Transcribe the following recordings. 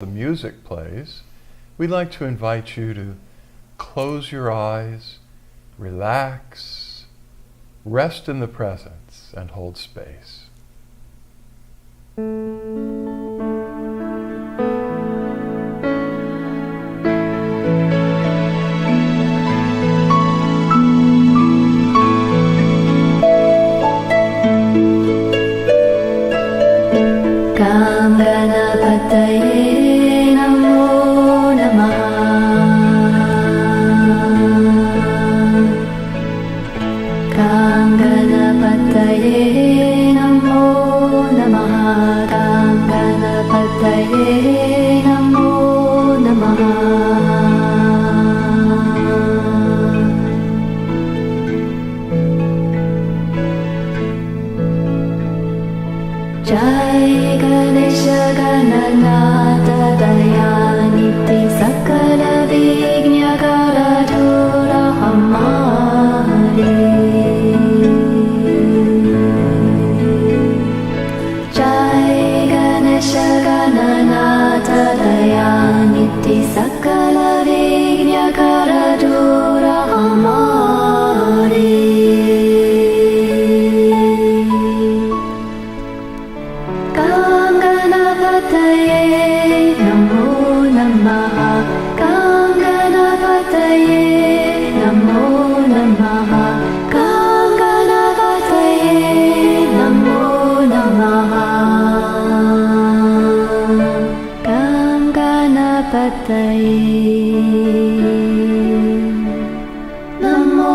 the music plays, we'd like to invite you to close your eyes, relax, rest in the presence, and hold space. Namo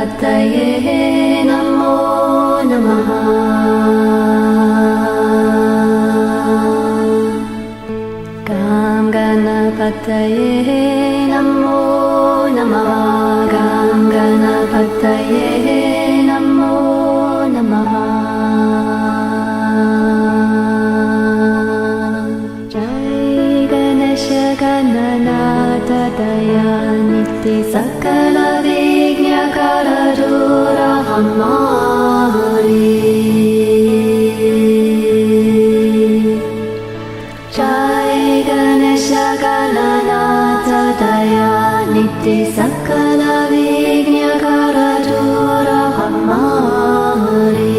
Ganapataye Namo Namaha. Gam Ganapataye Namo Namaha. Gam Ganapataye Namo Namaha. Jai Ganesha Gananatha Dayaniti Sakala Vignya Karadura Hamari. Jai Ganesha Gananatha Dayaniti Sakala Vignya Karadura Hamari.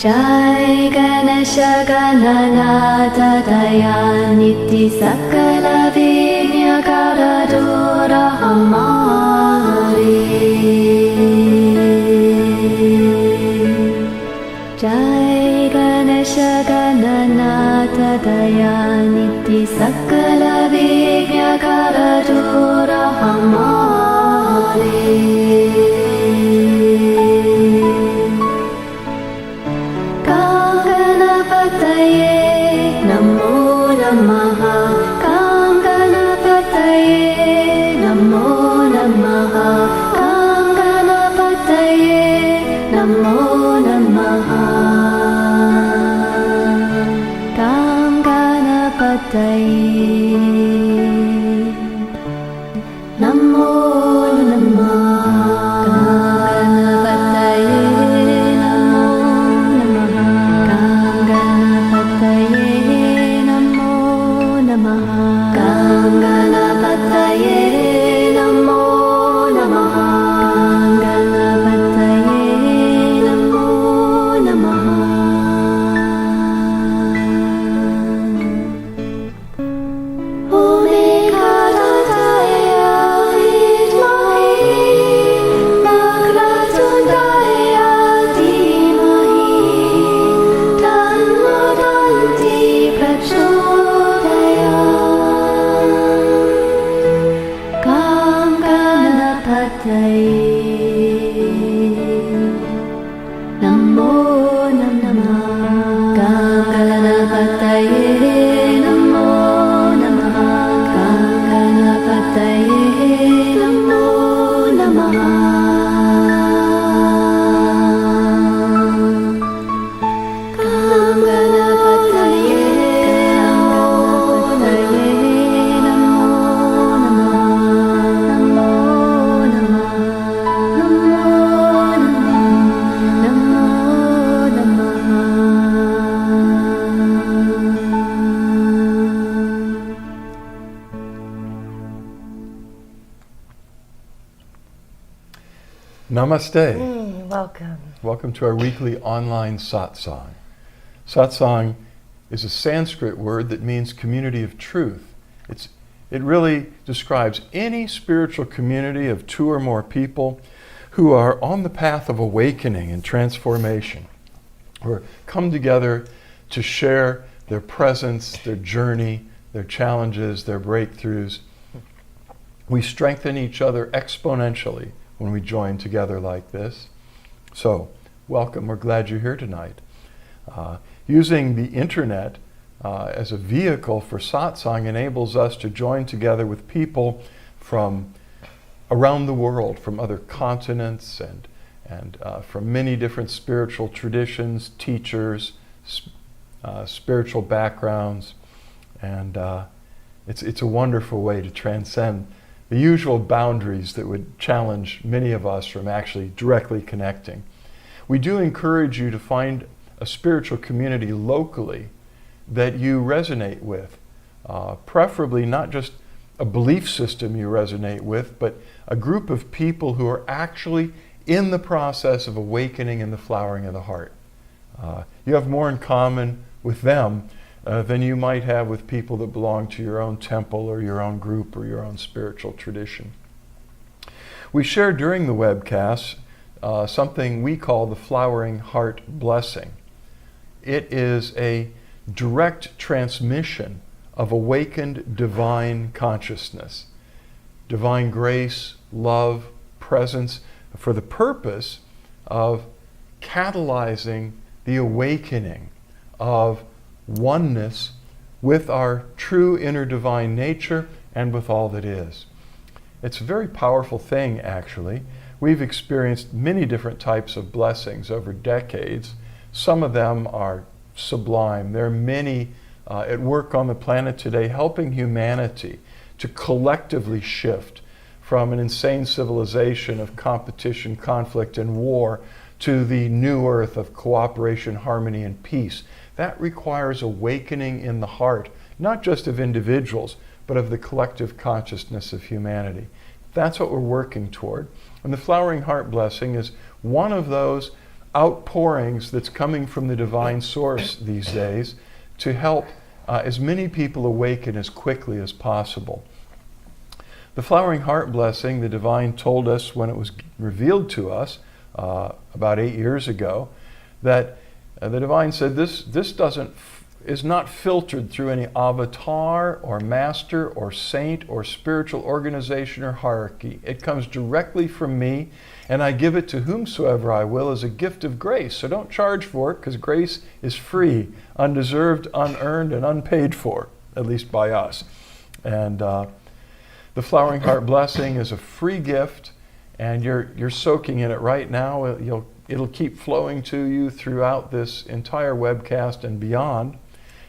Jai Ganesha Gananatha Dayaniti Sakala Vignya Karadura Hamari. Jai Ganesha Gananatha Dayaniti Sakala Vignya Karadura Hamari. Om Namaste. Welcome. Welcome to our weekly online satsang. Satsang is a Sanskrit word that means community of truth. It really describes any spiritual community of two or more people who are on the path of awakening and transformation, or come together to share their presence, their journey, their challenges, their breakthroughs. We strengthen each other exponentially when we join together like this. So, welcome. We're glad you're here tonight. Using the internet as a vehicle for satsang enables us to join together with people from around the world, from other continents and from many different spiritual traditions, teachers, spiritual backgrounds, and it's a wonderful way to transcend the usual boundaries that would challenge many of us from actually directly connecting. We do encourage you to find a spiritual community locally that you resonate with, preferably not just a belief system you resonate with, but a group of people who are actually in the process of awakening and the flowering of the heart. You have more in common with them than you might have with people that belong to your own temple or your own group or your own spiritual tradition. We share during the webcast something we call the Flowering Heart Blessing. It is a direct transmission of awakened divine consciousness, divine grace, love, presence, for the purpose of catalyzing the awakening of oneness with our true inner divine nature and with all that is. It's a very powerful thing, actually. We've experienced many different types of blessings over decades. Some of them are sublime. There are many at work on the planet today helping humanity to collectively shift from an insane civilization of competition, conflict, and war to the new earth of cooperation, harmony, and peace. That requires awakening in the heart, not just of individuals, but of the collective consciousness of humanity. That's what we're working toward. And the Flowering Heart Blessing is one of those outpourings that's coming from the divine source these days to help as many people awaken as quickly as possible. The Flowering Heart Blessing, the divine told us when it was revealed to us about 8 years ago, that the divine said this is not filtered through any avatar or master or saint or spiritual organization or hierarchy. It comes directly from me, and I give it to whomsoever I will as a gift of grace. So don't charge for it, because grace is free, undeserved, unearned, and unpaid for, at least by us. And the Flowering Heart Blessing is a free gift, and you're soaking in it right now. It'll keep flowing to you throughout this entire webcast and beyond.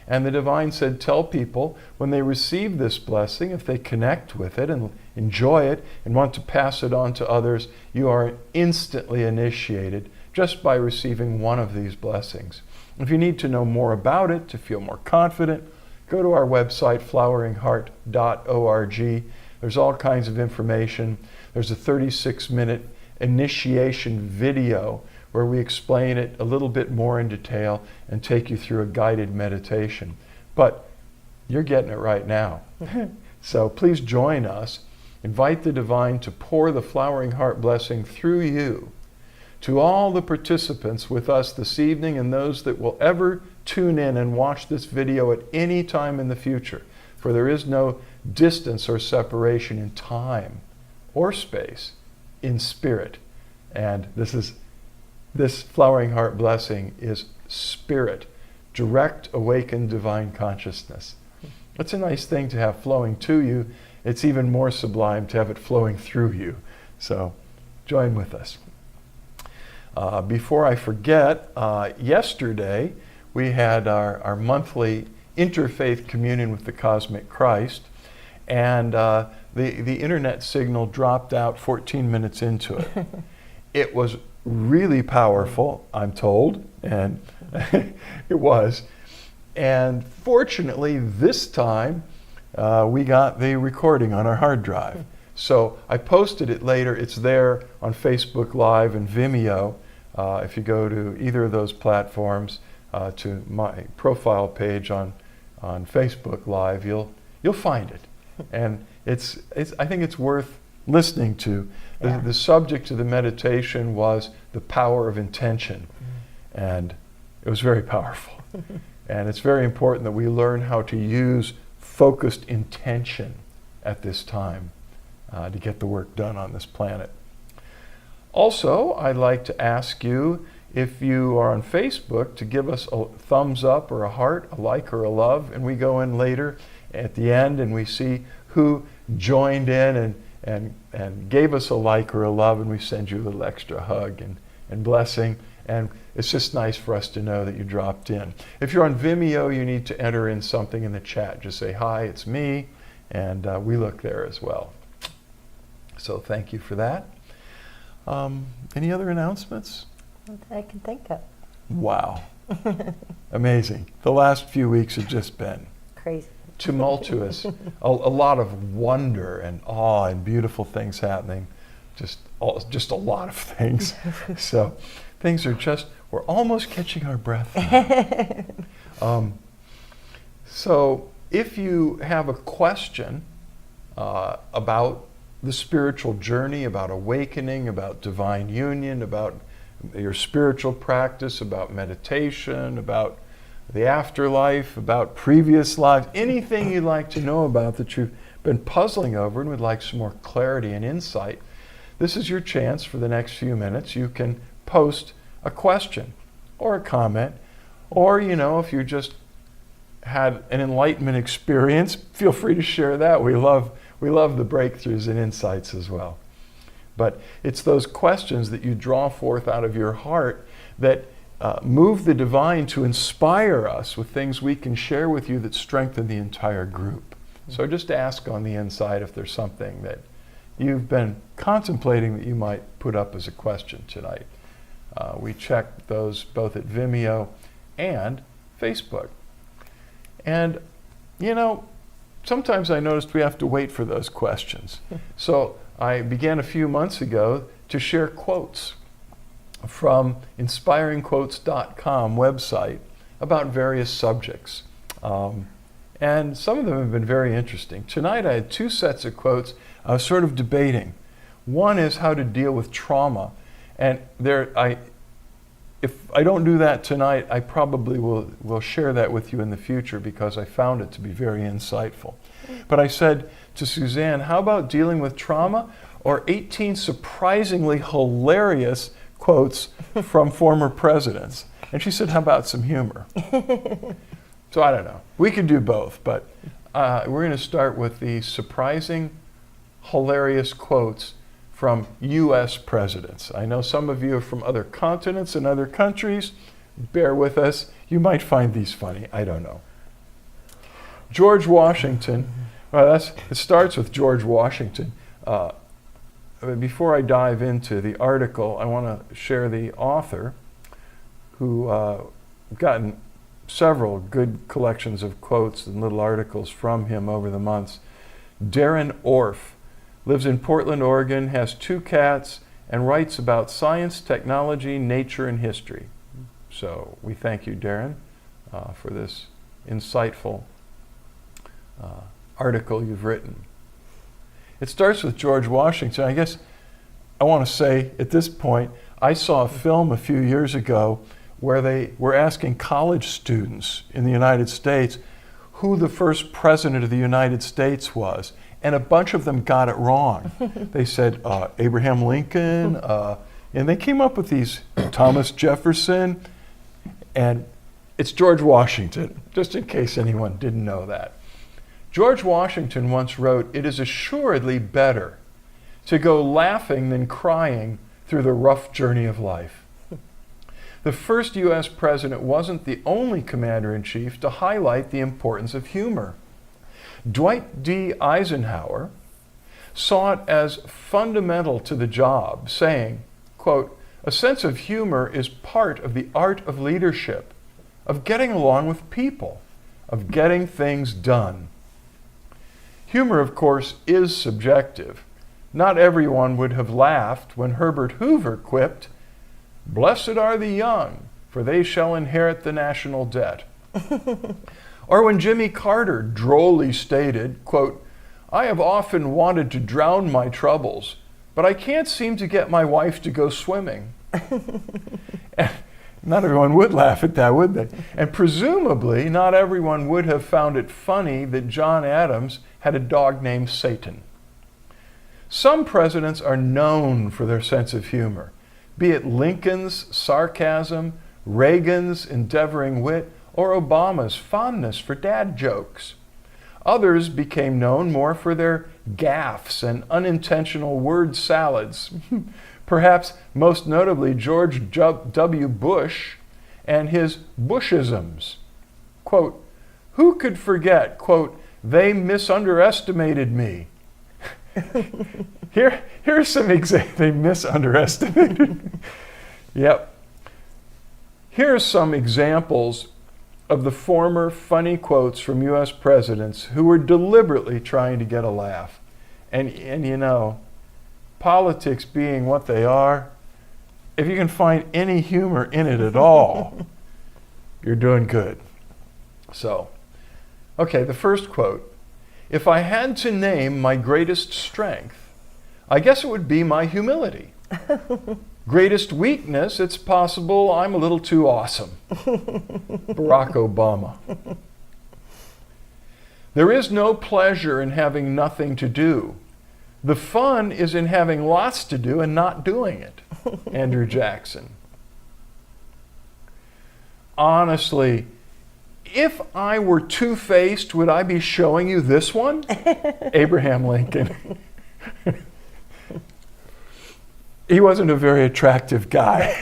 And the divine said, tell people when they receive this blessing, if they connect with it and enjoy it and want to pass it on to others, you are instantly initiated just by receiving one of these blessings. If you need to know more about it, to feel more confident, go to our website, floweringheart.org. There's all kinds of information. There's a 36-minute initiation video where we explain it a little bit more in detail and take you through a guided meditation. But you're getting it right now. So please join us. Invite the divine to pour the Flowering Heart Blessing through you to all the participants with us this evening and those that will ever tune in and watch this video at any time in the future. For there is no distance or separation in time or space, in spirit. And this Flowering Heart Blessing is spirit, direct awakened divine consciousness. It's a nice thing to have flowing to you. It's even more sublime to have it flowing through you. So join with us. Before I forget, yesterday we had our monthly interfaith communion with the Cosmic Christ, and the internet signal dropped out 14 minutes into it. It was really powerful, I'm told, and it was. And fortunately, this time, we got the recording on our hard drive. So I posted it later. It's there on Facebook Live and Vimeo. If you go to either of those platforms, to my profile page on Facebook Live, you'll find it. And it's I think it's worth listening to. Yeah. The subject of the meditation was the power of intention. And it was very powerful. And it's very important that we learn how to use focused intention at this time to get the work done on this planet. Also, I'd like to ask you, if you are on Facebook, to give us a thumbs up or a heart, a like or a love, and we go in later at the end and we see who joined in and gave us a like or a love, and we send you a little extra hug and blessing. And it's just nice for us to know that you dropped in. If you're on Vimeo, you need to enter in something in the chat. Just say, hi, it's me, and we look there as well. So thank you for that. Any other announcements? Not that I can think of. Wow. Amazing. The last few weeks have just been Crazy. tumultuous. A lot of wonder and awe and beautiful things happening. Just a lot of things. So things are we're almost catching our breath now. So if you have a question about the spiritual journey, about awakening, about divine union, about your spiritual practice, about meditation, about the afterlife, about previous lives, anything you'd like to know about that you've been puzzling over and would like some more clarity and insight, this is your chance for the next few minutes. You can post a question or a comment, or, if you just had an enlightenment experience, feel free to share that. We love the breakthroughs and insights as well. But it's those questions that you draw forth out of your heart that move the divine to inspire us with things we can share with you that strengthen the entire group. So just ask on the inside if there's something that you've been contemplating that you might put up as a question tonight. We check those both at Vimeo and Facebook. And, sometimes I noticed we have to wait for those questions. So I began a few months ago to share quotes from inspiringquotes.com website about various subjects. And some of them have been very interesting. Tonight I had two sets of quotes I was sort of debating. One is how to deal with trauma. And if I don't do that tonight, I probably will share that with you in the future because I found it to be very insightful. But I said to Suzanne, how about dealing with trauma or 18 surprisingly hilarious quotes from former presidents? And she said, how about some humor? So I don't know. We could do both, but we're going to start with the surprising, hilarious quotes from U.S. presidents. I know some of you are from other continents and other countries. Bear with us. You might find these funny. I don't know. George Washington. It starts with George Washington. Before I dive into the article, I want to share the author who gotten several good collections of quotes and little articles from him over the months. Darren Orff. Lives in Portland, Oregon, has 2 cats, and writes about science, technology, nature, and history. So we thank you, Darren, for this insightful article you've written. It starts with George Washington. I guess I want to say at this point, I saw a film a few years ago where they were asking college students in the United States who the first president of the United States was. And a bunch of them got it wrong. They said Abraham Lincoln, and they came up with these, Thomas Jefferson, and it's George Washington, just in case anyone didn't know that. George Washington once wrote, "It is assuredly better to go laughing than crying through the rough journey of life." The first U.S. president wasn't the only commander-in-chief to highlight the importance of humor. Dwight D. Eisenhower saw it as fundamental to the job, saying, quote, "A sense of humor is part of the art of leadership, of getting along with people, of getting things done." Humor, of course, is subjective. Not everyone would have laughed when Herbert Hoover quipped, "Blessed are the young, for they shall inherit the national debt." Or when Jimmy Carter drolly stated, quote, "I have often wanted to drown my troubles, but I can't seem to get my wife to go swimming." Not everyone would laugh at that, would they? And presumably, not everyone would have found it funny that John Adams had a dog named Satan. Some presidents are known for their sense of humor, be it Lincoln's sarcasm, Reagan's endeavoring wit, or Obama's fondness for dad jokes. Others became known more for their gaffes and unintentional word salads. Perhaps most notably George W. Bush and his Bushisms. Quote, "Who could forget, quote, they misunderestimated me." Here's some examples. They misunderestimated. Yep. Here's some examples of the former funny quotes from U.S. presidents who were deliberately trying to get a laugh. And you know, politics being what they are, if you can find any humor in it at all, you're doing good. So, okay, the first quote. "If I had to name my greatest strength, I guess it would be my humility. Greatest weakness, it's possible I'm a little too awesome." Barack Obama. "There is no pleasure in having nothing to do. The fun is in having lots to do and not doing it." Andrew Jackson. "Honestly, if I were two-faced, would I be showing you this one?" Abraham Lincoln. He wasn't a very attractive guy.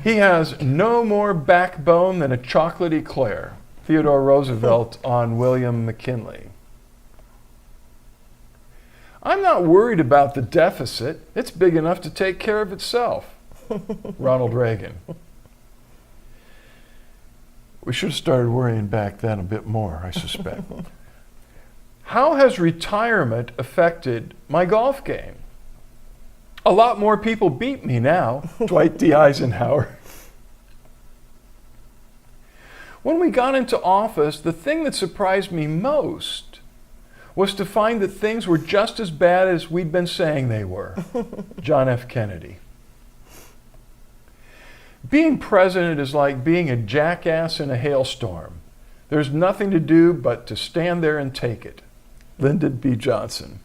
"He has no more backbone than a chocolate eclair." Theodore Roosevelt on William McKinley. "I'm not worried about the deficit. It's big enough to take care of itself." Ronald Reagan. We should have started worrying back then a bit more, I suspect. "How has retirement affected my golf game? A lot more people beat me now." Dwight D. Eisenhower. "When we got into office, the thing that surprised me most was to find that things were just as bad as we'd been saying they were." John F. Kennedy. "Being president is like being a jackass in a hailstorm. There's nothing to do but to stand there and take it." Lyndon B. Johnson.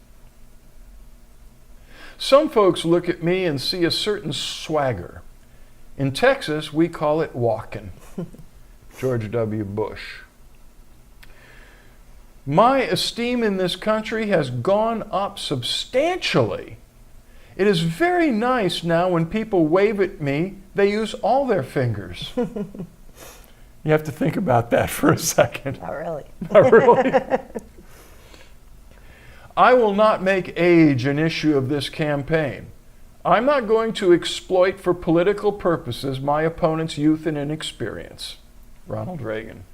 "Some folks look at me and see a certain swagger. In Texas, we call it walking." George W. Bush. "My esteem in this country has gone up substantially. It is very nice now when people wave at me, they use all their fingers." You have to think about that for a second. Not really. Not really. "I will not make age an issue of this campaign. I'm not going to exploit for political purposes my opponent's youth and inexperience." Ronald Reagan.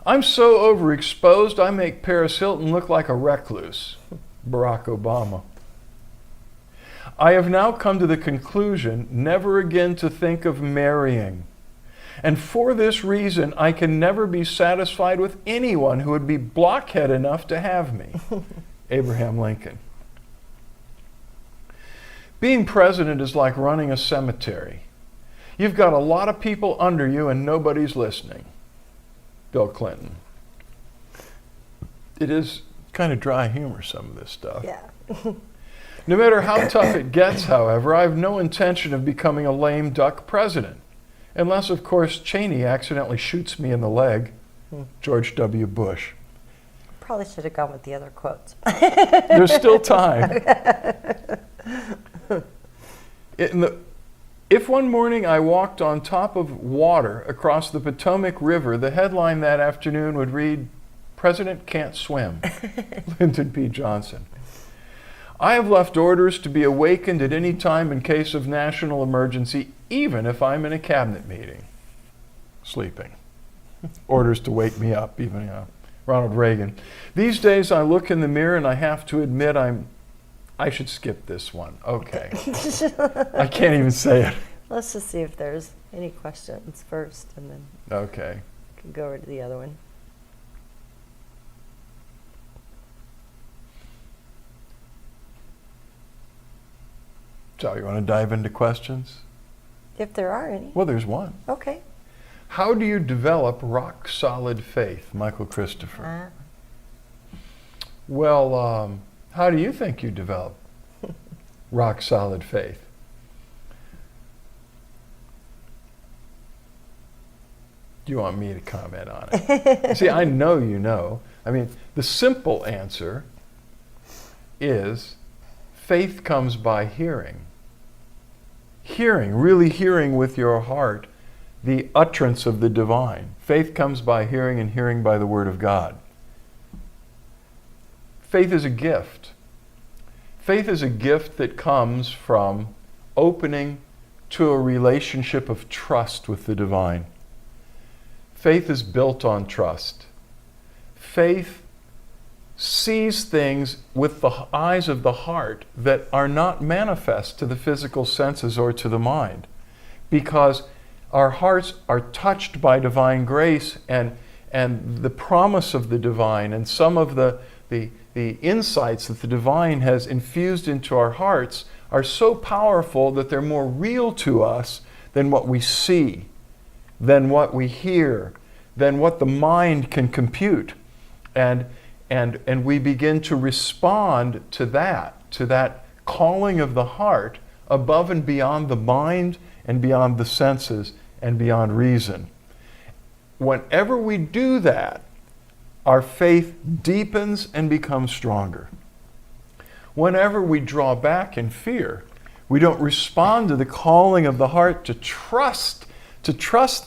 "I'm so overexposed I make Paris Hilton look like a recluse." Barack Obama. "I have now come to the conclusion never again to think of marrying. And for this reason, I can never be satisfied with anyone who would be blockhead enough to have me." Abraham Lincoln. "Being president is like running a cemetery. You've got a lot of people under you and nobody's listening." Bill Clinton. It is kind of dry humor, some of this stuff. Yeah. "No matter how tough it gets, however, I have no intention of becoming a lame duck president. Unless, of course, Cheney accidentally shoots me in the leg." George W. Bush. Probably should have gone with the other quotes. There's still time. "If one morning I walked on top of water across the Potomac River, the headline that afternoon would read, 'President Can't Swim.'" Lyndon B. Johnson. "I have left orders to be awakened at any time in case of national emergency, even if I'm in a cabinet meeting." Sleeping. Orders to wake me up, even, Ronald Reagan. These days I look in the mirror and I have to admit I should skip this one. Okay. I can't even say it. Let's just see if there's any questions first, and then Okay. we can go over to the other one. So you want to dive into questions? If there are any. Well, there's one. Okay. How do you develop rock solid faith, Michael Christopher? Well, how do you think you develop rock solid faith? Do you want me to comment on it? See, I know you know. I mean, the simple answer is faith comes by hearing. Hearing, really hearing with your heart the utterance of the divine. Faith comes by hearing, and hearing by the Word of God. Faith is a gift. Faith is a gift that comes from opening to a relationship of trust with the divine. Faith is built on trust. Faith sees things with the eyes of the heart that are not manifest to the physical senses or to the mind, because our hearts are touched by divine grace and the promise of the divine, and some of the insights that the divine has infused into our hearts are so powerful that they're more real to us than what we see, than what we hear, than what the mind can compute. And we begin to respond to that calling of the heart above and beyond the mind and beyond the senses and beyond reason. Whenever we do that, our faith deepens and becomes stronger. Whenever we draw back in fear, we don't respond to the calling of the heart to trust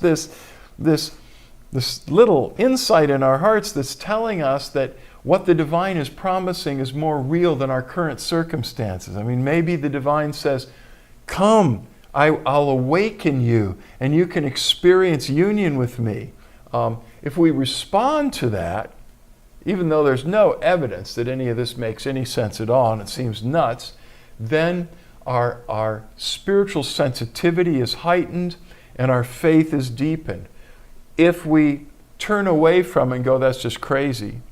this little insight in our hearts that's telling us that what the divine is promising is more real than our current circumstances. I mean, maybe the divine says, come, I'll awaken you and you can experience union with me. If we respond to that, even though there's no evidence that any of this makes any sense at all and it seems nuts, then our spiritual sensitivity is heightened and our faith is deepened. If we turn away from it and go, that's just crazy,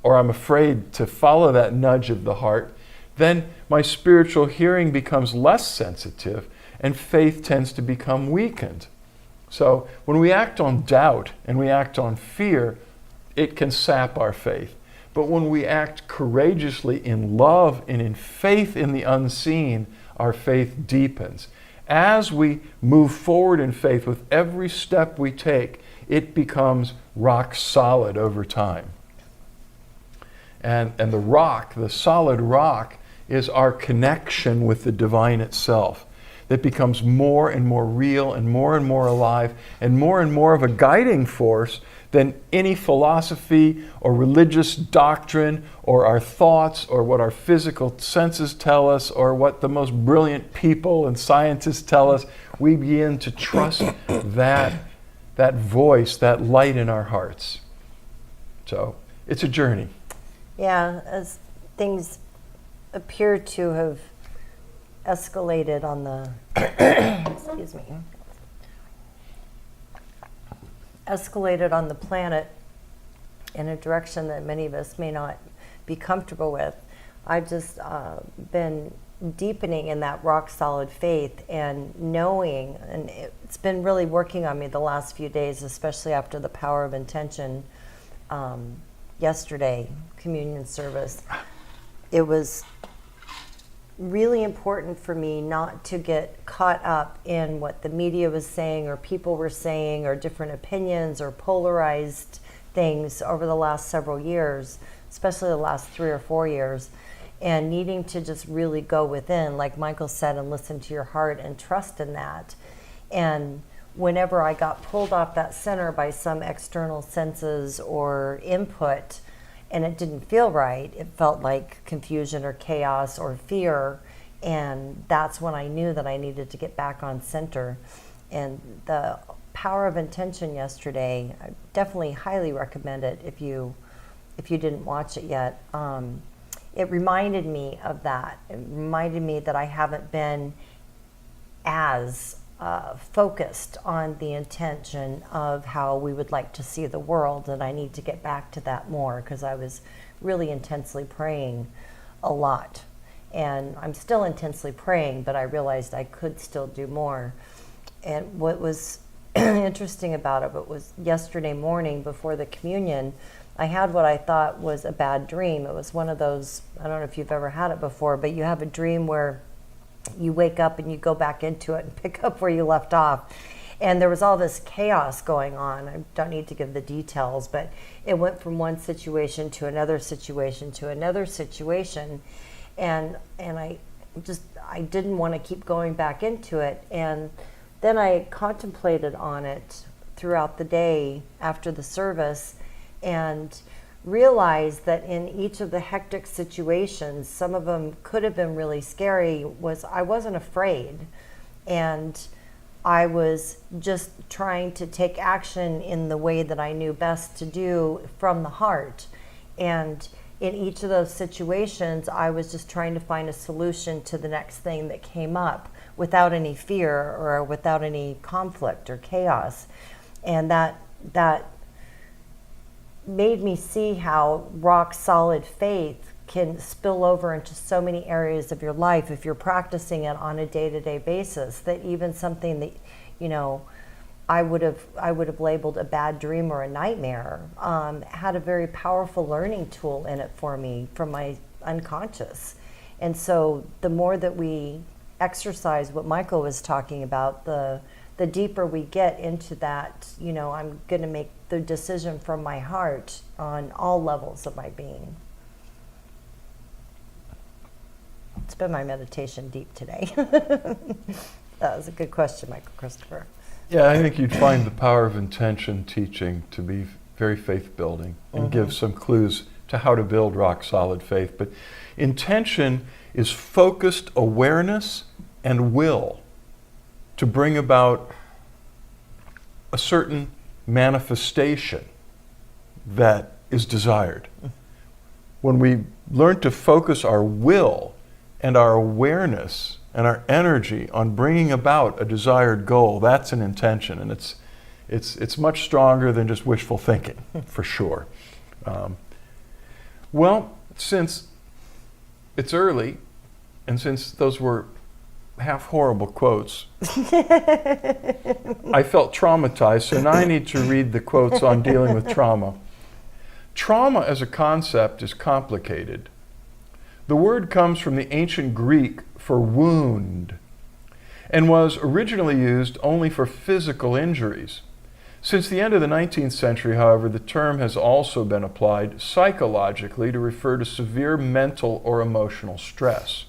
or I'm afraid to follow that nudge of the heart, then my spiritual hearing becomes less sensitive and faith tends to become weakened. So when we act on doubt and we act on fear, it can sap our faith. But when we act courageously in love and in faith in the unseen, our faith deepens. As we move forward in faith with every step we take, it becomes rock solid over time. And the rock, the solid rock, is our connection with the divine itself that becomes more and more real and more alive and more of a guiding force than any philosophy or religious doctrine or our thoughts or what our physical senses tell us or what the most brilliant people and scientists tell us. We begin to trust that voice, that light in our hearts. So it's a journey. Yeah, as things appear to have escalated on the excuse me, escalated on the planet in a direction that many of us may not be comfortable with. I've just been deepening in that rock solid faith and knowing, and it's been really working on me the last few days, especially after the power of intention yesterday, communion service. It was really important for me not to get caught up in what the media was saying or people were saying or different opinions or polarized things over the last several years, especially the last 3 or 4 years, and needing to just really go within, like Michael said, and listen to your heart and trust in that. And whenever I got pulled off that center by some external senses or input, and it didn't feel right, it felt like confusion or chaos or fear, and that's when I knew that I needed to get back on center. And the power of intention yesterday, I definitely highly recommend it if you didn't watch it yet. It reminded me of that. It reminded me that I haven't been as focused on the intention of how we would like to see the world, and I need to get back to that more, because I was really intensely praying a lot. And I'm still intensely praying, but I realized I could still do more. And what was interesting about it was yesterday morning before the communion, I had what I thought was a bad dream. It was one of those, I don't know if you've ever had it before, but you have a dream where you wake up and you go back into it and pick up where you left off. And there was all this chaos going on. I don't need to give the details, but it went from one situation to another situation to another situation. And I didn't want to keep going back into it. And then I contemplated on it throughout the day after the service, and realized that in each of the hectic situations, some of them could have been really scary, I wasn't afraid. And I was just trying to take action in the way that I knew best to do from the heart. And in each of those situations, I was just trying to find a solution to the next thing that came up without any fear or without any conflict or chaos. And that made me see how rock solid faith can spill over into so many areas of your life if you're practicing it on a day-to-day basis, that even something that, I would have labeled a bad dream or a nightmare, had a very powerful learning tool in it for me from my unconscious. And so the more that we exercise what Michael was talking about, the deeper we get into that, I'm going to make the decision from my heart on all levels of my being. It's been my meditation deep today. That was a good question, Michael Christopher. Yeah, I think you'd find the power of intention teaching to be very faith-building and give some clues to how to build rock-solid faith. But intention is focused awareness and will to bring about a certain manifestation that is desired. When we learn to focus our will and our awareness and our energy on bringing about a desired goal, that's an intention, and it's much stronger than just wishful thinking, for sure. Well, since it's early, and since those were half horrible quotes, I felt traumatized, so now I need to read the quotes on dealing with trauma. Trauma as a concept is complicated. The word comes from the ancient Greek for wound and was originally used only for physical injuries. Since the end of the 19th century, however, the term has also been applied psychologically to refer to severe mental or emotional stress.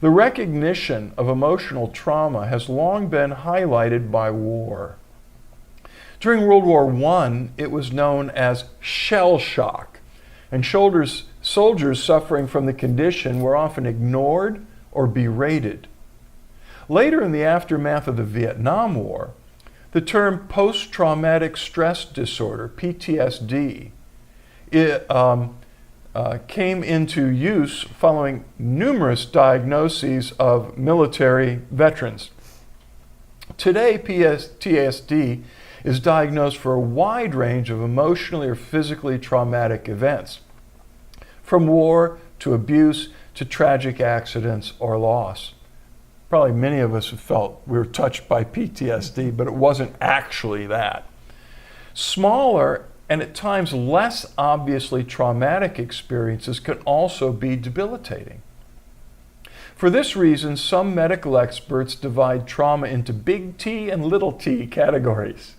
The recognition of emotional trauma has long been highlighted by war. During World War I, it was known as shell shock, and soldiers suffering from the condition were often ignored or berated. Later, in the aftermath of the Vietnam War, the term post-traumatic stress disorder, PTSD, came into use following numerous diagnoses of military veterans. Today, PTSD is diagnosed for a wide range of emotionally or physically traumatic events, from war to abuse to tragic accidents or loss. Probably many of us have felt we were touched by PTSD, but it wasn't actually that. Smaller and at times less obviously traumatic experiences can also be debilitating. For this reason, some medical experts divide trauma into big T and little t categories,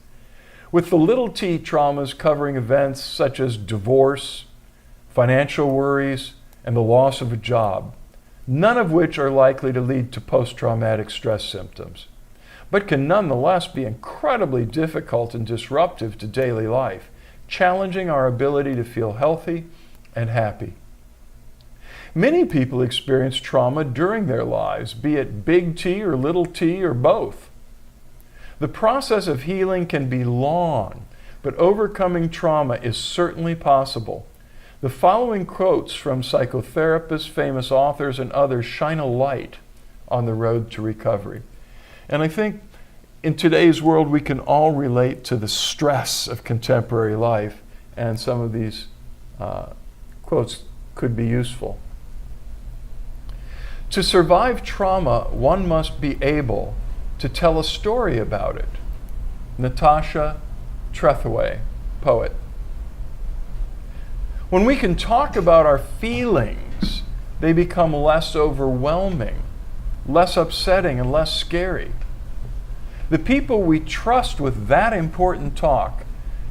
with the little t traumas covering events such as divorce, financial worries, and the loss of a job, none of which are likely to lead to post-traumatic stress symptoms, but can nonetheless be incredibly difficult and disruptive to daily life, challenging our ability to feel healthy and happy. Many people experience trauma during their lives, be it big T or little t or both. The process of healing can be long, but overcoming trauma is certainly possible. The following quotes from psychotherapists, famous authors, and others shine a light on the road to recovery. And I think in today's world we can all relate to the stress of contemporary life, and some of these quotes could be useful. To survive trauma, one must be able to tell a story about it. Natasha Trethewey, poet. When we can talk about our feelings, they become less overwhelming, less upsetting, and less scary. The people we trust with that important talk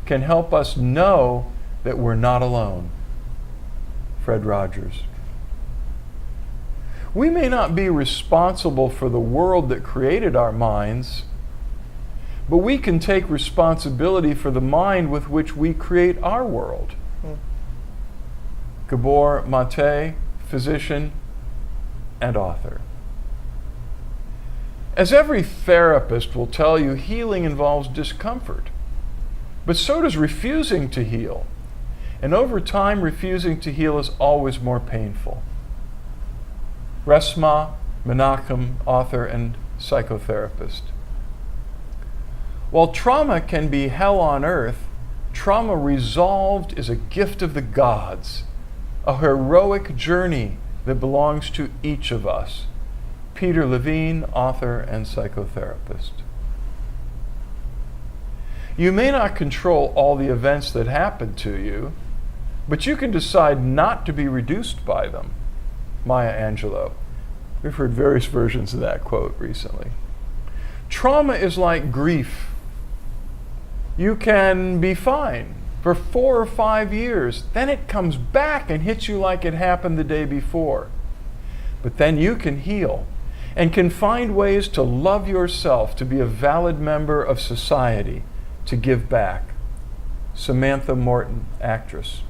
can help us know that we're not alone. Fred Rogers. We may not be responsible for the world that created our minds, but we can take responsibility for the mind with which we create our world. Gabor Mate, physician and author. As every therapist will tell you, healing involves discomfort, but so does refusing to heal. And over time, refusing to heal is always more painful. Resmaa Menakem, author and psychotherapist. While trauma can be hell on earth, trauma resolved is a gift of the gods, a heroic journey that belongs to each of us. Peter Levine, author and psychotherapist. You may not control all the events that happen to you, but you can decide not to be reduced by them. Maya Angelou. We've heard various versions of that quote recently. Trauma is like grief. You can be fine for 4 or 5 years. Then it comes back and hits you like it happened the day before. But then you can heal and can find ways to love yourself, to be a valid member of society, to give back. Samantha Morton, actress.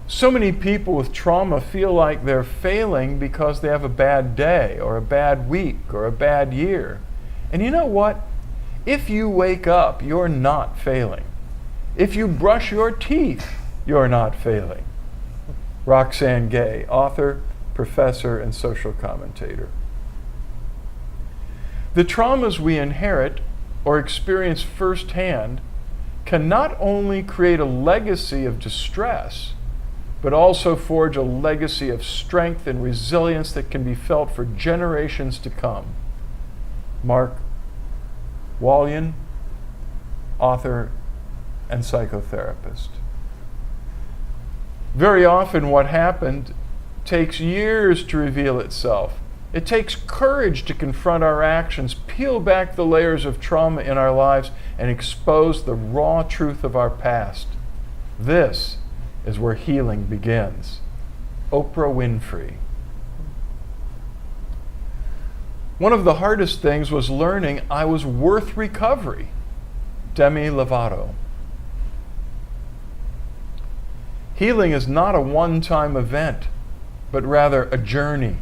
So many people with trauma feel like they're failing because they have a bad day or a bad week or a bad year. And you know what? If you wake up, you're not failing. If you brush your teeth, you're not failing. Roxane Gay, author, professor, and social commentator. The traumas we inherit or experience firsthand can not only create a legacy of distress, but also forge a legacy of strength and resilience that can be felt for generations to come. Mark Wallian, author and psychotherapist. Very often what happened takes years to reveal itself. It takes courage to confront our actions, peel back the layers of trauma in our lives, and expose the raw truth of our past. This is where healing begins. Oprah Winfrey. One of the hardest things was learning I was worth recovery. Demi Lovato. Healing is not a one-time event, but rather a journey.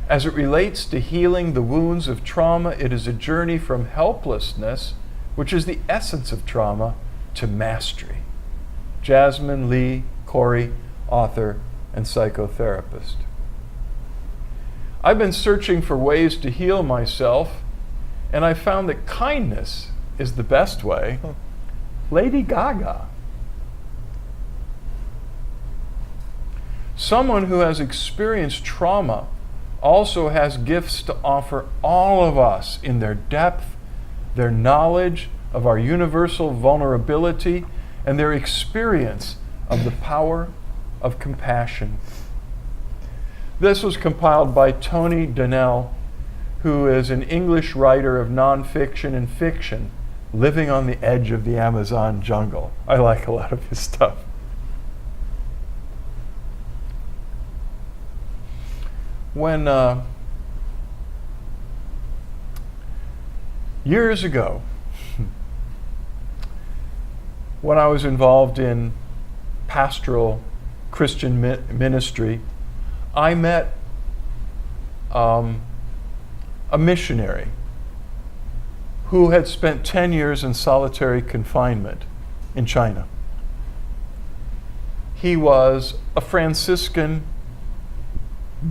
As it relates to healing the wounds of trauma, it is a journey from helplessness, which is the essence of trauma, to mastery. Jasmine Lee Corey, author and psychotherapist. I've been searching for ways to heal myself, and I found that kindness is the best way. Lady Gaga. Someone who has experienced trauma also has gifts to offer all of us in their depth, their knowledge of our universal vulnerability, and their experience of the power of compassion. This was compiled by Tony Donnell, who is an English writer of nonfiction and fiction, living on the edge of the Amazon jungle. I like a lot of his stuff. When years ago, when I was involved in pastoral Christian ministry, I met a missionary who had spent 10 years in solitary confinement in China. He was a Franciscan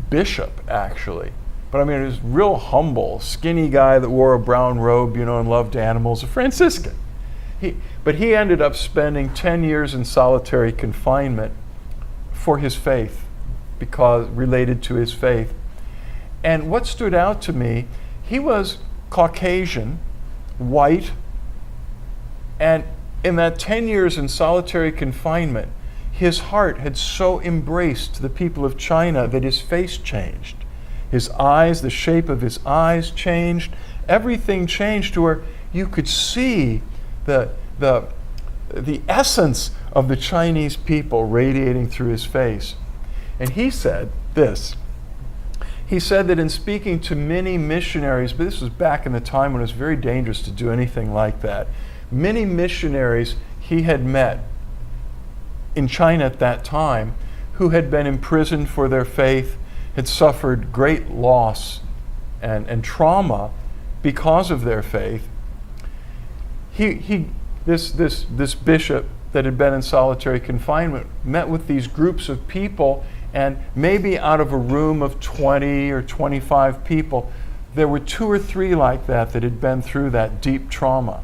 bishop, actually. But I mean, he was real humble, skinny guy that wore a brown robe, and loved animals, a Franciscan. But he ended up spending 10 years in solitary confinement for his faith, because related to his faith. And what stood out to me, he was Caucasian, white, and in that 10 years in solitary confinement, his heart had so embraced the people of China that his face changed. His eyes, the shape of his eyes changed. Everything changed to where you could see the essence of the Chinese people radiating through his face. And he said this. He said that in speaking to many missionaries, but this was back in the time when it was very dangerous to do anything like that, many missionaries he had met in China at that time who had been imprisoned for their faith, had suffered great loss and trauma because of their faith. This bishop that had been in solitary confinement met with these groups of people, and maybe out of a room of 20 or 25 people, there were 2 or 3 like that had been through that deep trauma.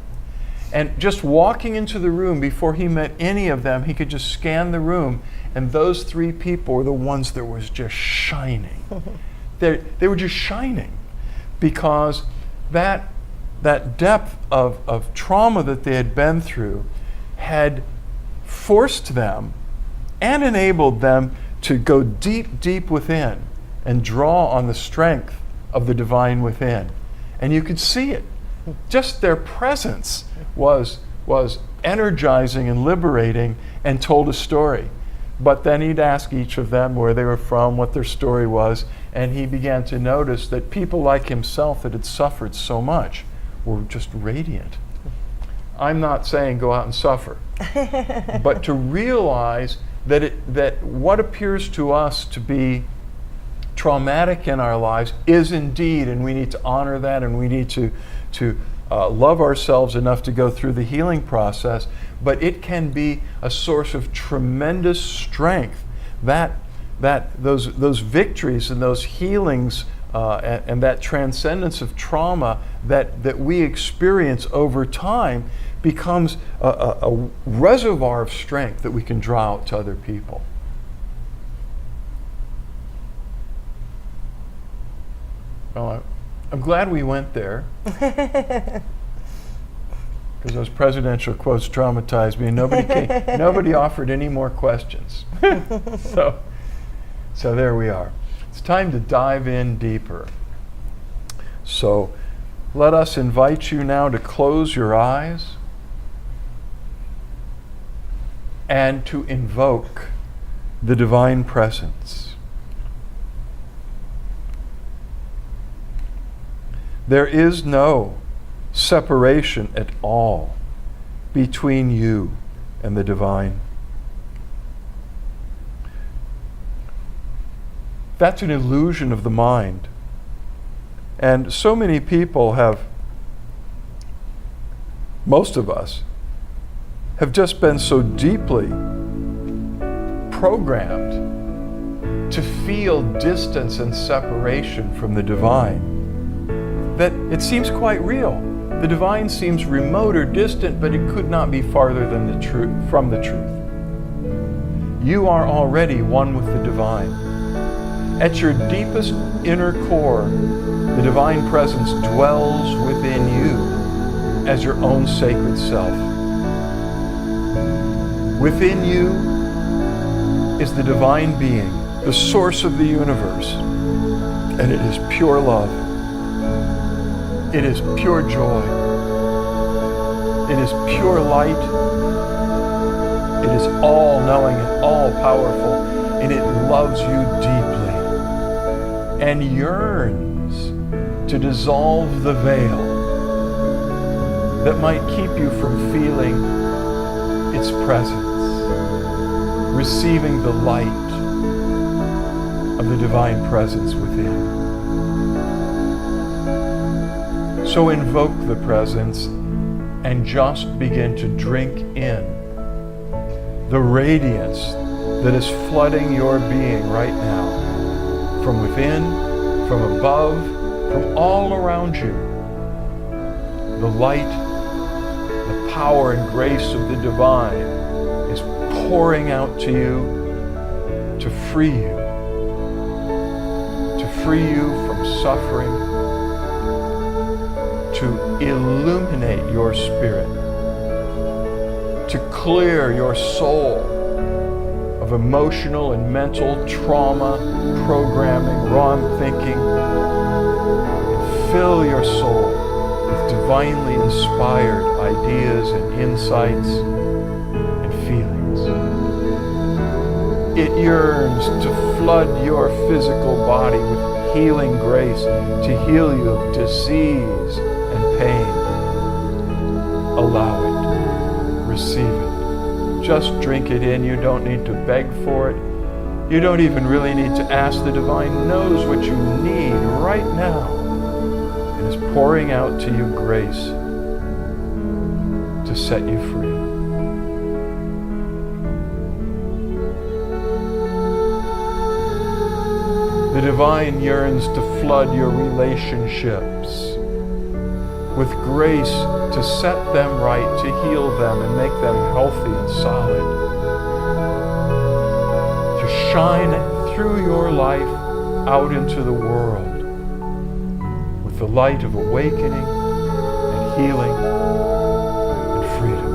And just walking into the room before he met any of them, he could just scan the room, and those 3 people were the ones that was just shining. They were just shining because that depth of trauma that they had been through had forced them and enabled them to go deep, deep within and draw on the strength of the divine within. And you could see it. Just their presence was energizing and liberating, and told a story. But then he'd ask each of them where they were from, what their story was, and he began to notice that people like himself that had suffered so much were just radiant. I'm not saying go out and suffer, but to realize that what appears to us to be traumatic in our lives is indeed, and we need to honor that, and we need to love ourselves enough to go through the healing process, but it can be a source of tremendous strength. Those victories and those healings and that transcendence of trauma that we experience over time becomes a reservoir of strength that we can draw out to other people. Well, I'm glad we went there, because those presidential quotes traumatized me, and nobody offered any more questions. So there we are. It's time to dive in deeper. So let us invite you now to close your eyes and to invoke the divine presence. There is no separation at all between you and the divine. That's an illusion of the mind. And so many people most of us, have just been so deeply programmed to feel distance and separation from the divine that it seems quite real. The divine seems remote or distant, but it could not be farther than the truth from the truth. You are already one with the divine. At your deepest inner core, the divine presence dwells within you as your own sacred self. Within you is the divine being, the source of the universe, and it is pure love. It is pure joy. It is pure light. It is all-knowing and all-powerful, and it loves you deeply and yearns to dissolve the veil that might keep you from feeling its presence, receiving the light of the divine presence within. So invoke the presence and just begin to drink in the radiance that is flooding your being right now, from within, from above, from all around you. The light, the power and grace of the divine is pouring out to you to free you from suffering, to illuminate your spirit, to clear your soul of emotional and mental trauma, programming, wrong thinking, and fill your soul with divinely inspired ideas and insights and feelings. It yearns to flood your physical body with healing grace, to heal you of disease and pain. Allow it. Receive it. Just drink it in. You don't need to beg for it. You don't even really need to ask. The divine knows what you need right now and is pouring out to you grace to set you free. The divine yearns to flood your relationships with grace to set them right, to heal them and make them healthy and solid. To shine through your life out into the world with the light of awakening and healing and freedom.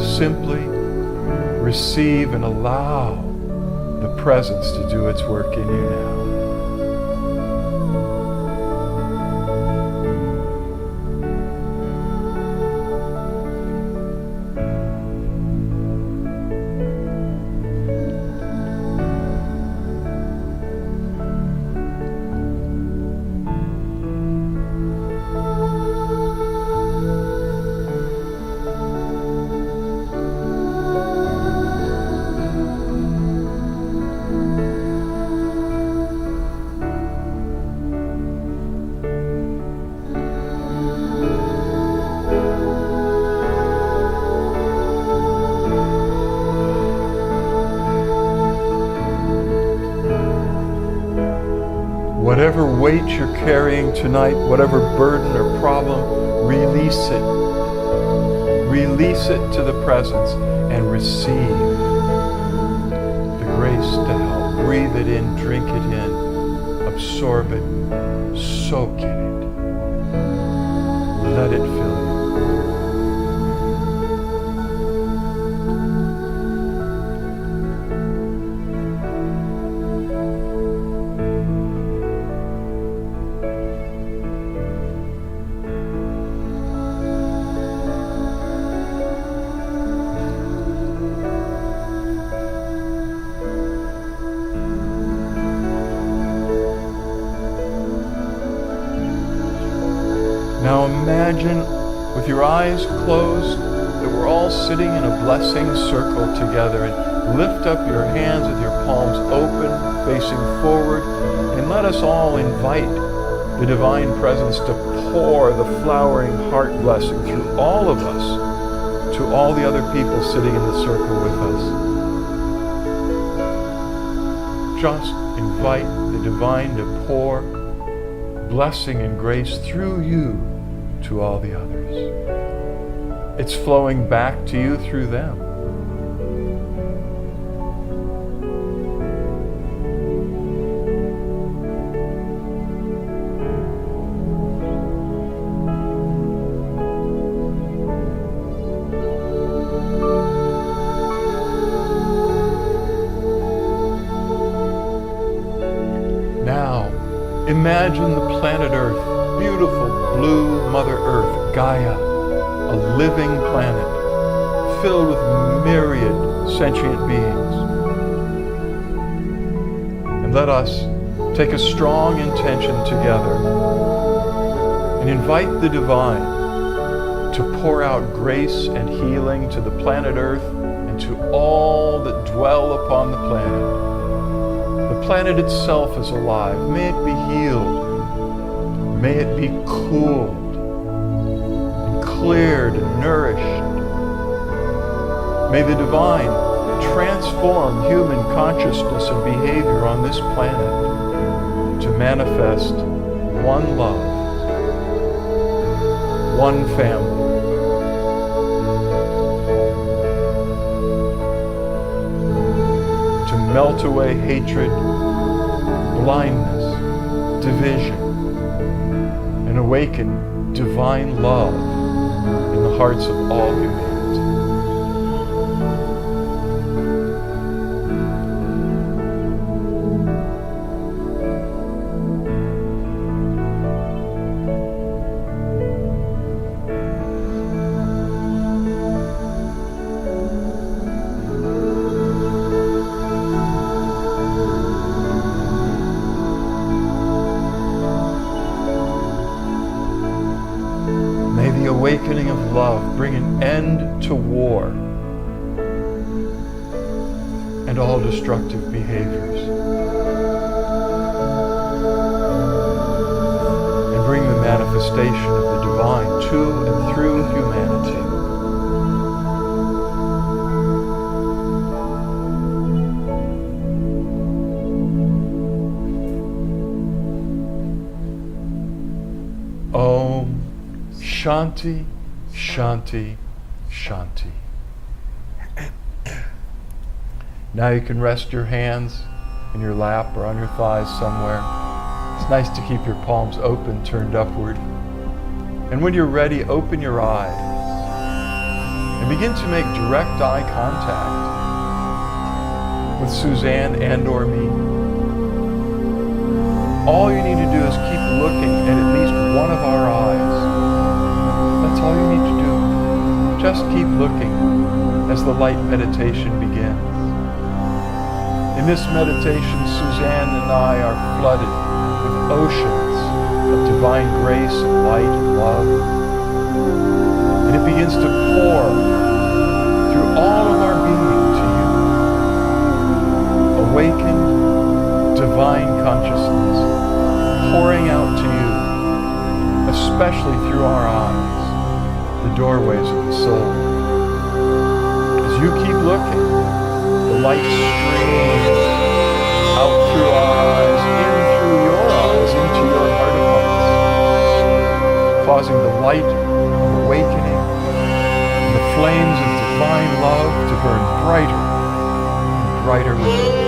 Simply receive and allow the presence to do its work in you now. Whatever weight you're carrying tonight, whatever burden or problem, release it. Release it to the presence and receive the grace to help. Breathe it in, drink it in, absorb it, soak in it. Let it fill you. Now imagine, with your eyes closed, that we're all sitting in a blessing circle together, and lift up your hands with your palms open, facing forward, and let us all invite the divine presence to pour the flowering heart blessing through all of us to all the other people sitting in the circle with us. Just invite the divine to pour blessing and grace through you to all the others. It's flowing back to you through them. Now, imagine the planet Earth, beautiful blue Mother Earth, Gaia, a living planet filled with myriad sentient beings. And let us take a strong intention together and invite the divine to pour out grace and healing to the planet Earth and to all that dwell upon the planet. The planet itself is alive. May it be healed. May it be cooled and cleared and nourished. May the divine transform human consciousness and behavior on this planet to manifest one love, one family. To melt away hatred, blindness, division, and awaken divine love in the hearts of all humanity. Awakening of love bring an end to war and all destructive behaviors, and bring the manifestation of the divine to and through humanity. Om Shanti, Shanti, Shanti. Now you can rest your hands in your lap or on your thighs somewhere. It's nice to keep your palms open, turned upward. And when you're ready, open your eyes and begin to make direct eye contact with Suzanne and or me. All you need to do is keep looking at least one of our eyes. That's all you need to do. Just keep looking as the light meditation begins. In this meditation, Suzanne and I are flooded with oceans of divine grace and light and love. And it begins to pour through all of our being to you. Awakened divine consciousness pouring out to you, especially through our eyes, the doorways of the soul. As you keep looking, the light streams out through our eyes, in through your eyes, into your heart of hearts, causing the light of awakening and the flames of divine love to burn brighter and brighter within.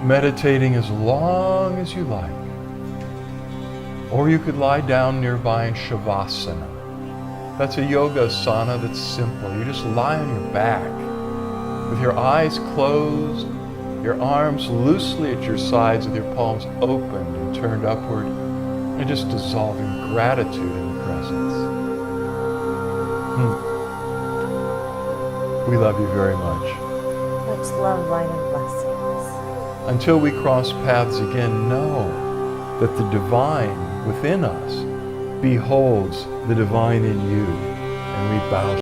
meditating as long as you like. Or you could lie down nearby in Shavasana. That's a yoga asana that's simple. You just lie on your back with your eyes closed, your arms loosely at your sides with your palms opened and turned upward, and just dissolving gratitude in the presence. We love you very much. Much love, light, and blessings. Until we cross paths again, know that the divine within us beholds the divine in you, and we bow